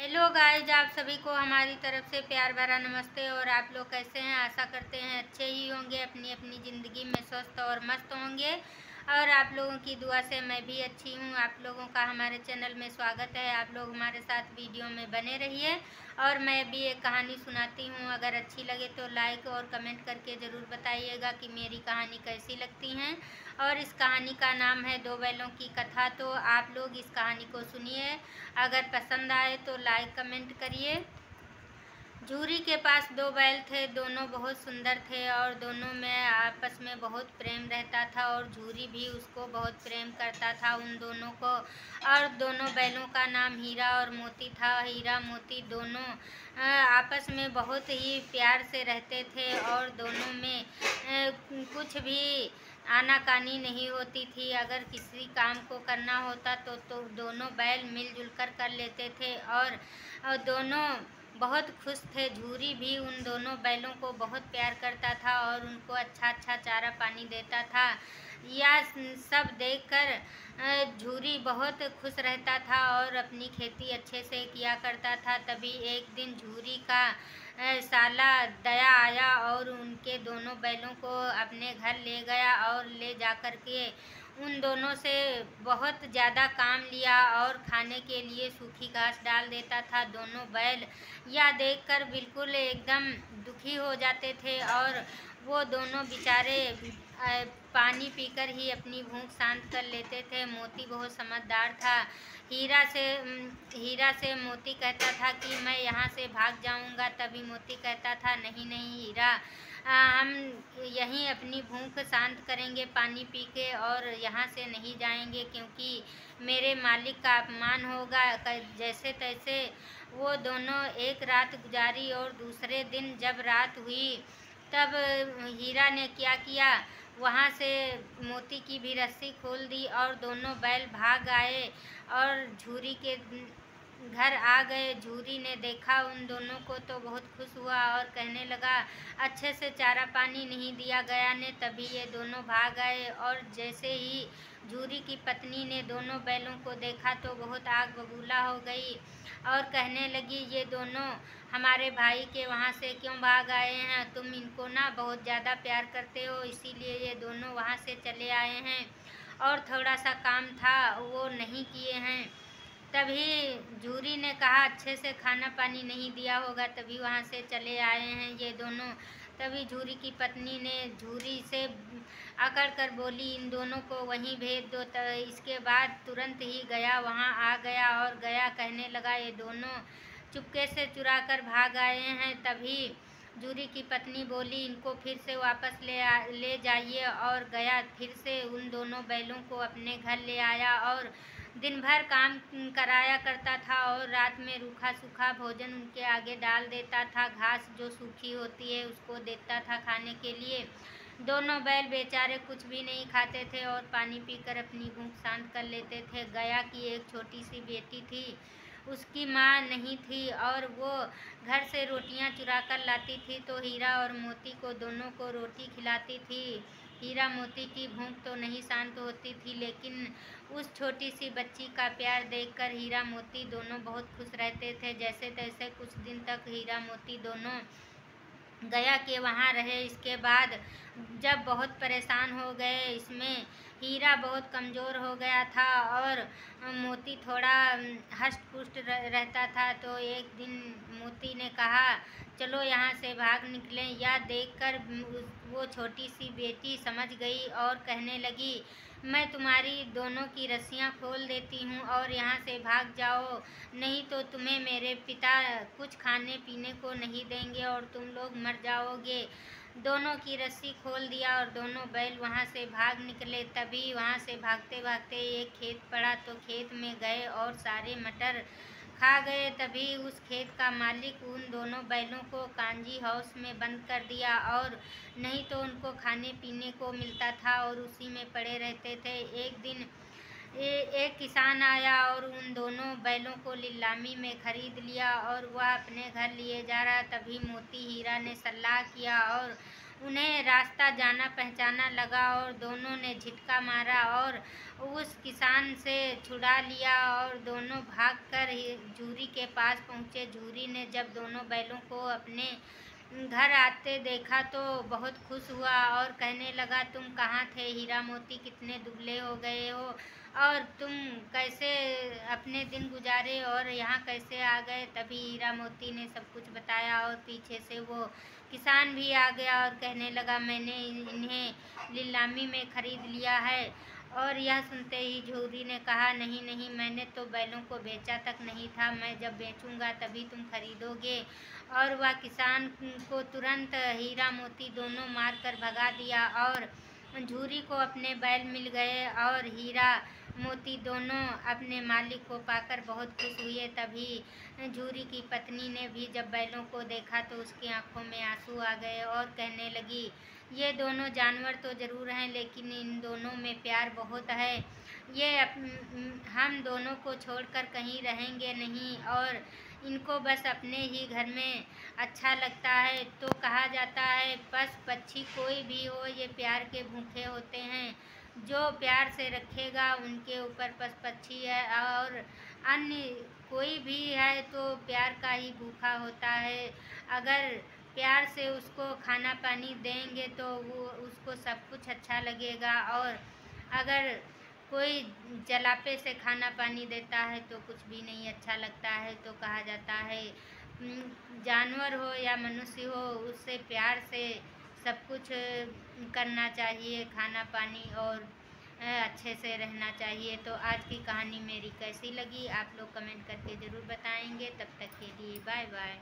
Hello guys, आप सभी को हमारी तरफ से प्यार भरा नमस्ते। और आप लोग कैसे हैं? आशा करते हैं अच्छे ही होंगे, अपनी अपनी ज़िंदगी में स्वस्थ और मस्त होंगे। और आप लोगों की दुआ से मैं भी अच्छी हूँ। आप लोगों का हमारे चैनल में स्वागत है। आप लोग हमारे साथ वीडियो में बने रहिए। और मैं भी एक कहानी सुनाती हूँ, अगर अच्छी लगे तो लाइक और कमेंट करके ज़रूर बताइएगा कि मेरी कहानी कैसी लगती हैं। और इस कहानी का नाम है दो बैलों की कथा। तो आप लोग इस कहानी को सुनिए। अगर पसंद आए तो लाइक कमेंट करिए। झूरी के पास दो बैल थे, दोनों बहुत सुंदर थे और दोनों में आपस में बहुत प्रेम रहता था। और झूरी भी उसको बहुत प्रेम करता था, उन दोनों को। और दोनों बैलों का नाम हीरा और मोती था। हीरा मोती दोनों आपस में बहुत ही प्यार से रहते थे और दोनों में कुछ भी आनाकानी नहीं होती थी। अगर किसी काम को करना होता तो दोनों बैल मिलजुल कर लेते थे। और दोनों बहुत खुश थे। झूरी भी उन दोनों बैलों को बहुत प्यार करता था और उनको अच्छा अच्छा चारा पानी देता था। यह सब देखकर झूरी बहुत खुश रहता था और अपनी खेती अच्छे से किया करता था। तभी एक दिन झूरी का साला दया आया और उनके दोनों बैलों को अपने घर ले गया और ले जाकर के उन दोनों से बहुत ज़्यादा काम लिया और खाने के लिए सूखी घास डाल देता था। दोनों बैल यह देखकर बिल्कुल एकदम दुखी हो जाते थे और वो दोनों बेचारे पानी पीकर ही अपनी भूख शांत कर लेते थे। मोती बहुत समझदार था। हीरा से मोती कहता था कि मैं यहाँ से भाग जाऊँगा। तभी मोती कहता था, नहीं नहीं हीरा, हम यहीं अपनी भूख शांत करेंगे पानी पी के और यहाँ से नहीं जाएंगे, क्योंकि मेरे मालिक का अपमान होगा। जैसे तैसे वो दोनों एक रात गुजारी और दूसरे दिन जब रात हुई तब हीरा ने क्या किया, वहाँ से मोती की भी रस्सी खोल दी और दोनों बैल भाग आए और झूरी के घर आ गए। झूरी ने देखा उन दोनों को तो बहुत खुश हुआ और कहने लगा, अच्छे से चारा पानी नहीं दिया गया ने, तभी ये दोनों भाग आए। और जैसे ही झूरी की पत्नी ने दोनों बैलों को देखा तो बहुत आग बबूला हो गई और कहने लगी, ये दोनों हमारे भाई के वहाँ से क्यों भाग आए हैं? तुम इनको ना बहुत ज़्यादा प्यार करते हो, इसीलिए ये दोनों वहाँ से चले आए हैं और थोड़ा सा काम था वो नहीं किए हैं। तभी झूरी ने कहा, अच्छे से खाना पानी नहीं दिया होगा तभी वहाँ से चले आए हैं ये दोनों। तभी झूरी की पत्नी ने झूरी से अकड़ कर बोली, इन दोनों को वहीं भेज दो। इसके बाद तुरंत ही गया वहाँ आ गया और गया कहने लगा, ये दोनों चुपके से चुरा कर भाग आए हैं। तभी झूरी की पत्नी बोली, इनको फिर से वापस ले जाइए। और गया फिर से उन दोनों बैलों को अपने घर ले आया और दिन भर काम कराया करता था और रात में रूखा सूखा भोजन उनके आगे डाल देता था। घास जो सूखी होती है उसको देता था खाने के लिए। दोनों बैल बेचारे कुछ भी नहीं खाते थे और पानी पीकर अपनी भूख शांत कर लेते थे। गया की एक छोटी सी बेटी थी, उसकी माँ नहीं थी और वो घर से रोटियां चुरा कर लाती थी तो हीरा और मोती को दोनों को रोटी खिलाती थी। हीरा मोती की भूख तो नहीं शांत होती थी, लेकिन उस छोटी सी बच्ची का प्यार देखकर हीरा मोती दोनों बहुत खुश रहते थे। जैसे तैसे कुछ दिन तक हीरा मोती दोनों गया के वहाँ रहे। इसके बाद जब बहुत परेशान हो गए, इसमें हीरा बहुत कमज़ोर हो गया था और मोती थोड़ा हष्ट पुष्ट रहता था। तो एक दिन मोती ने कहा, चलो यहाँ से भाग निकलें। यह देखकर वो छोटी सी बेटी समझ गई और कहने लगी, मैं तुम्हारी दोनों की रस्सियाँ खोल देती हूँ और यहाँ से भाग जाओ, नहीं तो तुम्हें मेरे पिता कुछ खाने पीने को नहीं देंगे और तुम लोग मर जाओगे। दोनों की रस्सी खोल दिया और दोनों बैल वहाँ से भाग निकले। तभी वहाँ से भागते भागते एक खेत पड़ा तो खेत में गए और सारे मटर खा गए। तभी उस खेत का मालिक उन दोनों बैलों को कांजी हाउस में बंद कर दिया और नहीं तो उनको खाने पीने को मिलता था और उसी में पड़े रहते थे। एक दिन एक किसान आया और उन दोनों बैलों को नीलामी में खरीद लिया और वह अपने घर लिए जा रहा। तभी मोती हीरा ने सलाह किया और उन्हें रास्ता जाना पहचाना लगा और दोनों ने झटका मारा और उस किसान से छुड़ा लिया और दोनों भागकर झूरी के पास पहुँचे। झूरी ने जब दोनों बैलों को अपने घर आते देखा तो बहुत खुश हुआ और कहने लगा, तुम कहाँ थे हीरा मोती, कितने दुबले हो गए हो और तुम कैसे अपने दिन गुजारे और यहाँ कैसे आ गए। तभी हीरा मोती ने सब कुछ बताया और पीछे से वो किसान भी आ गया और कहने लगा, मैंने इन्हें नीलामी में खरीद लिया है। और यह सुनते ही झूरी ने कहा, नहीं नहीं, मैंने तो बैलों को बेचा तक नहीं था, मैं जब बेचूंगा तभी तुम खरीदोगे। और वह किसान को तुरंत हीरा मोती दोनों मार कर भगा दिया और झूरी को अपने बैल मिल गए और हीरा मोती दोनों अपने मालिक को पाकर बहुत खुश हुए। तभी झूरी की पत्नी ने भी जब बैलों को देखा तो उसकी आंखों में आंसू आ गए और कहने लगी, ये दोनों जानवर तो ज़रूर हैं लेकिन इन दोनों में प्यार बहुत है। ये हम दोनों को छोड़कर कहीं रहेंगे नहीं और इनको बस अपने ही घर में अच्छा लगता है। तो कहा जाता है, पशु पक्षी कोई भी हो, ये प्यार के भूखे होते हैं। जो प्यार से रखेगा उनके ऊपर पशु पक्षी है और अन्य कोई भी है तो प्यार का ही भूखा होता है। अगर प्यार से उसको खाना पानी देंगे तो वो उसको सब कुछ अच्छा लगेगा और अगर कोई जलापे से खाना पानी देता है तो कुछ भी नहीं अच्छा लगता है। तो कहा जाता है, जानवर हो या मनुष्य हो, उससे प्यार से सब कुछ करना चाहिए, खाना पानी और अच्छे से रहना चाहिए। तो आज की कहानी मेरी कैसी लगी आप लोग कमेंट करके ज़रूर बताएंगे। तब तक के लिए बाय बाय।